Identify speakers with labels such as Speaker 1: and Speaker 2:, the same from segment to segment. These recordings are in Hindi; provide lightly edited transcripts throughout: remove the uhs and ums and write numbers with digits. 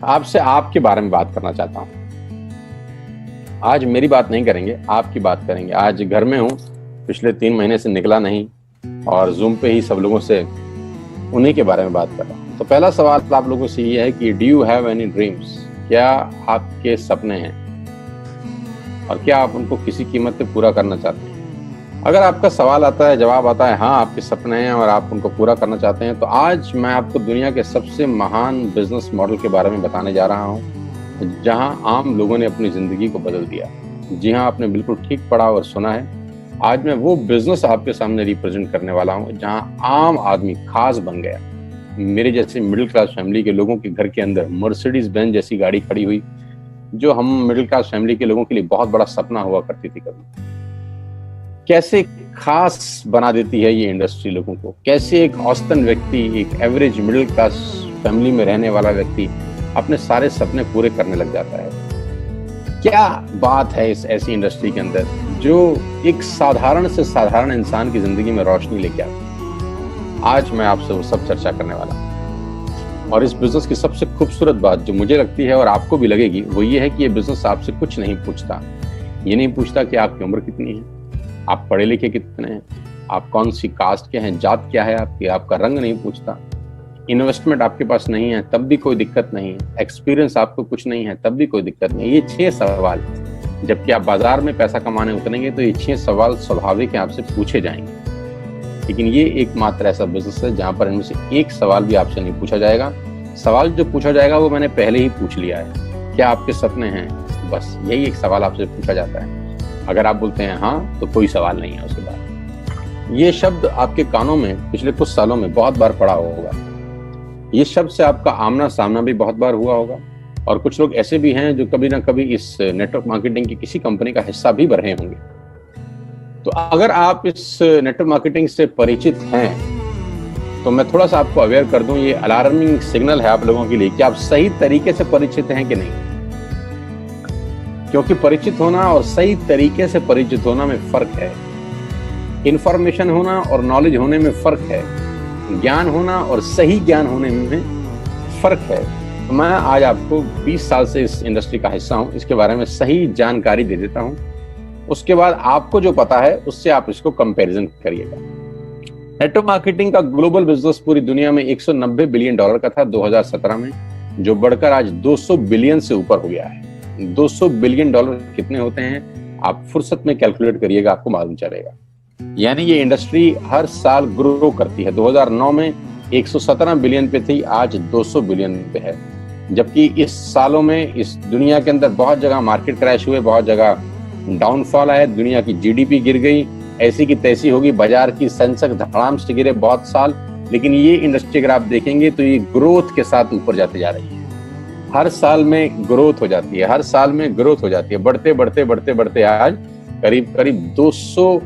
Speaker 1: आपसे आपके बारे में बात करना चाहता हूँ। आज मेरी बात नहीं करेंगे, आपकी बात करेंगे। आज घर में हूँ, पिछले 3 महीने से निकला नहीं और जूम पे ही सब लोगों से उन्हीं के बारे में बात कर रहा हूँ। तो पहला सवाल आप लोगों से ये है कि do you have any dreams? क्या आपके सपने हैं और क्या आप उनको किसी कीमत पे पूरा करना चाहते हैं? अगर आपका सवाल आता है, जवाब आता है हाँ आपके सपने हैं और आप उनको पूरा करना चाहते हैं, तो आज मैं आपको दुनिया के सबसे महान बिजनेस मॉडल के बारे में बताने जा रहा हूँ, जहां आम लोगों ने अपनी जिंदगी को बदल दिया। जी हाँ, आपने बिल्कुल ठीक पढ़ा और सुना है। आज मैं वो बिजनेस आपके सामने रिप्रेजेंट करने वाला हूँ जहां आम आदमी खास बन गया। मेरे जैसे मिडिल क्लास फैमिली के लोगों के घर के अंदर मर्सिडीज बेंज जैसी गाड़ी खड़ी हुई, जो हम मिडिल क्लास फैमिली के लोगों के लिए बहुत बड़ा सपना हुआ करती थी कभी। कैसे खास बना देती है ये इंडस्ट्री लोगों को, कैसे एक औसतन व्यक्ति, एक एवरेज मिडिल क्लास फैमिली में रहने वाला व्यक्ति अपने सारे सपने पूरे करने लग जाता है। क्या बात है इस ऐसी इंडस्ट्री के अंदर जो एक साधारण से साधारण इंसान की जिंदगी में रोशनी लेके आती है। आज मैं आपसे वो सब चर्चा करने वाला हूँ। और इस बिजनेस की सबसे खूबसूरत बात जो मुझे लगती है और आपको भी लगेगी, वो ये है कि ये बिजनेस आपसे कुछ नहीं पूछता। ये नहीं पूछता कि आपकी उम्र कितनी है, आप पढ़े लिखे कितने हैं, आप कौन सी कास्ट के हैं, जात क्या है आपकी, आपका रंग नहीं पूछता। इन्वेस्टमेंट आपके पास नहीं है तब भी कोई दिक्कत नहीं है, एक्सपीरियंस आपको कुछ नहीं है तब भी कोई दिक्कत नहीं है। ये 6 सवाल, जबकि आप बाजार में पैसा कमाने उतरेंगे तो ये 6 सवाल स्वाभाविक है आपसे पूछे जाएंगे। लेकिन ये एकमात्र ऐसा बिजनेस है जहां पर इनमें से एक सवाल भी आपसे नहीं पूछा जाएगा। सवाल जो पूछा जाएगा वो मैंने पहले ही पूछ लिया है, क्या आपके सपने हैं? बस यही एक सवाल आपसे पूछा जाता है। अगर आप बोलते हैं हाँ, तो कोई सवाल नहीं है उसके बाद। ये शब्द आपके कानों में पिछले कुछ सालों में बहुत बार पड़ा होगा। ये शब्द से आपका आमना सामना भी बहुत बार हुआ होगा। और कुछ लोग ऐसे भी हैं जो कभी ना कभी इस नेटवर्क मार्केटिंग की किसी कंपनी का हिस्सा भी रहे होंगे। तो अगर आप इस नेटवर्क मार्केटिंग से परिचित हैं, तो मैं थोड़ा सा आपको अवेयर कर दूं, ये अलार्मिंग सिग्नल है आप लोगों के लिए कि आप सही तरीके से परिचित हैं कि नहीं। क्योंकि परिचित होना और सही तरीके से परिचित होना में फर्क है। इंफॉर्मेशन होना और नॉलेज होने में फर्क है। ज्ञान होना और सही ज्ञान होने में फर्क है। तो मैं आज आपको 20 साल से इस इंडस्ट्री का हिस्सा हूं, इसके बारे में सही जानकारी दे देता हूं। उसके बाद आपको जो पता है उससे आप इसको कंपैरिजन करिएगा। नेटवर्क मार्केटिंग का ग्लोबल बिजनेस पूरी दुनिया में $190 बिलियन का था 2017 में, जो बढ़कर आज 200 बिलियन से ऊपर हो गया है। 200 बिलियन डॉलर कितने होते हैं आप फुर्सत में कैलकुलेट करिएगा, आपको मालूम चलेगा। यानी ये इंडस्ट्री हर साल ग्रो करती है। 2009 में 117 बिलियन पे थी, आज 200 बिलियन पे है। जबकि इस सालों में इस दुनिया के अंदर बहुत जगह मार्केट क्रैश हुए, बहुत जगह डाउनफॉल आया, दुनिया की जीडीपी गिर गई, ऐसी की तैसी होगी, बाजार की सेंसेक्स धड़ाम से गिरे बहुत साल। लेकिन ये इंडस्ट्री अगर आप देखेंगे तो ये ग्रोथ के साथ ऊपर जाते जा रही है। हर साल में ग्रोथ हो जाती है, हर साल में ग्रोथ हो जाती है, बढ़ते बढ़ते बढ़ते बढ़ते आज करीब करीब 200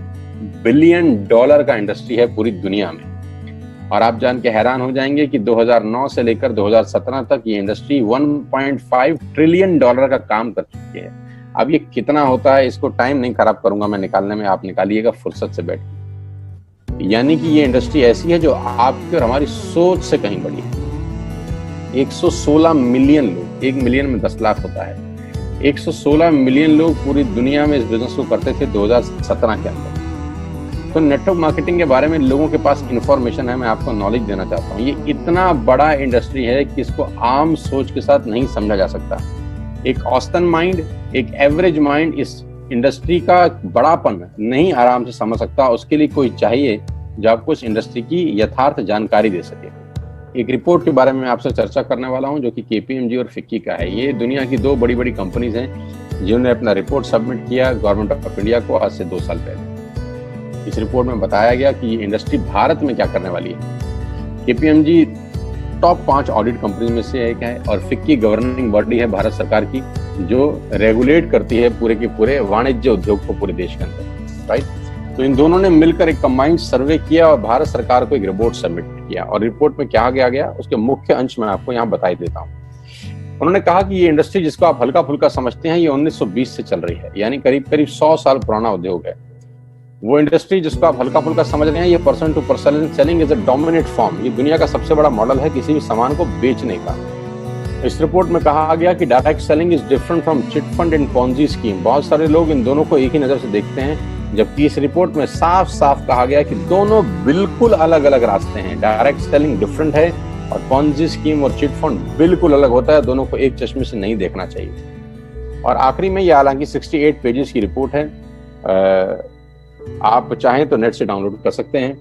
Speaker 1: बिलियन डॉलर का इंडस्ट्री है पूरी दुनिया में। और आप जान के हैरान हो जाएंगे कि 2009 से लेकर 2017 तक ये इंडस्ट्री 1.5 ट्रिलियन डॉलर का काम कर चुकी है। अब ये कितना होता है, इसको टाइम नहीं खराब करूंगा मैं निकालने में, आप निकालिएगा फुर्सत से बैठ के। यानी कि ये इंडस्ट्री ऐसी है जो आपकी और हमारी सोच से कहीं बड़ी है। 116 मिलियन लोग, 1 मिलियन में 10 लाख होता है, 116 मिलियन लोग पूरी दुनिया में इस बिजनेस को करते थे 2017 के अंदर। तो नेटवर्क मार्केटिंग के बारे में लोगों के पास इंफॉर्मेशन है, मैं आपको नॉलेज देना चाहता हूँ। ये इतना बड़ा इंडस्ट्री है कि इसको आम सोच के साथ नहीं समझा जा सकता। एक औसतन माइंड, एक एवरेज माइंड इस इंडस्ट्री का बड़ापन नहीं आराम से समझ सकता। उसके लिए कोई चाहिए जो आपको इस इंडस्ट्री की यथार्थ जानकारी दे सके। एक रिपोर्ट के बारे में आपसे चर्चा करने वाला हूं जो कि केपीएमजी और फिक्की का है। ये दुनिया की 2 बड़ी बड़ी कंपनीज हैं जिन्होंने अपना रिपोर्ट सबमिट किया गवर्नमेंट ऑफ इंडिया को आज से 2 साल पहले। इस रिपोर्ट में बताया गया कि ये इंडस्ट्री भारत में क्या करने वाली है। केपीएमजी टॉप 5 ऑडिट कंपनी में से एक है और फिक्की गवर्निंग बॉडी है भारत सरकार की, जो रेगुलेट करती है पूरे के पूरे वाणिज्य उद्योग को पूरे देश के अंदर, राइट। तो इन दोनों ने मिलकर एक कंबाइंड सर्वे किया और भारत सरकार को एक रिपोर्ट सबमिट किया। और रिपोर्ट में क्या गया उसके मुख्य अंश में आपको यहाँ बताई देता हूँ। उन्होंने कहा कि ये इंडस्ट्री जिसको आप हल्का फुल्का समझते हैं, ये 1920 से चल रही है, यानी करीब करीब 100 साल पुराना उद्योग है। वो इंडस्ट्री जिसको आप हल्का फुल्का समझ रहे हैं, ये person to person selling is a dominate form. ये दुनिया का सबसे बड़ा मॉडल है किसी भी सामान को बेचने का। इस रिपोर्ट में कहा गया कि direct selling is different from chit fund and Ponzi scheme. बहुत सारे लोग इन दोनों को एक ही नजर से देखते हैं, जबकि इस रिपोर्ट में साफ साफ कहा गया कि दोनों बिल्कुल अलग अलग रास्ते हैं। डायरेक्ट सेलिंग डिफरेंट है और पॉन्जी स्कीम और चिट फंड बिल्कुल अलग होता है। दोनों को एक चश्मे से नहीं देखना चाहिए। और आखिरी में, यह हालांकि 68 पेजेस की रिपोर्ट है, आप चाहें तो नेट से डाउनलोड कर सकते हैं।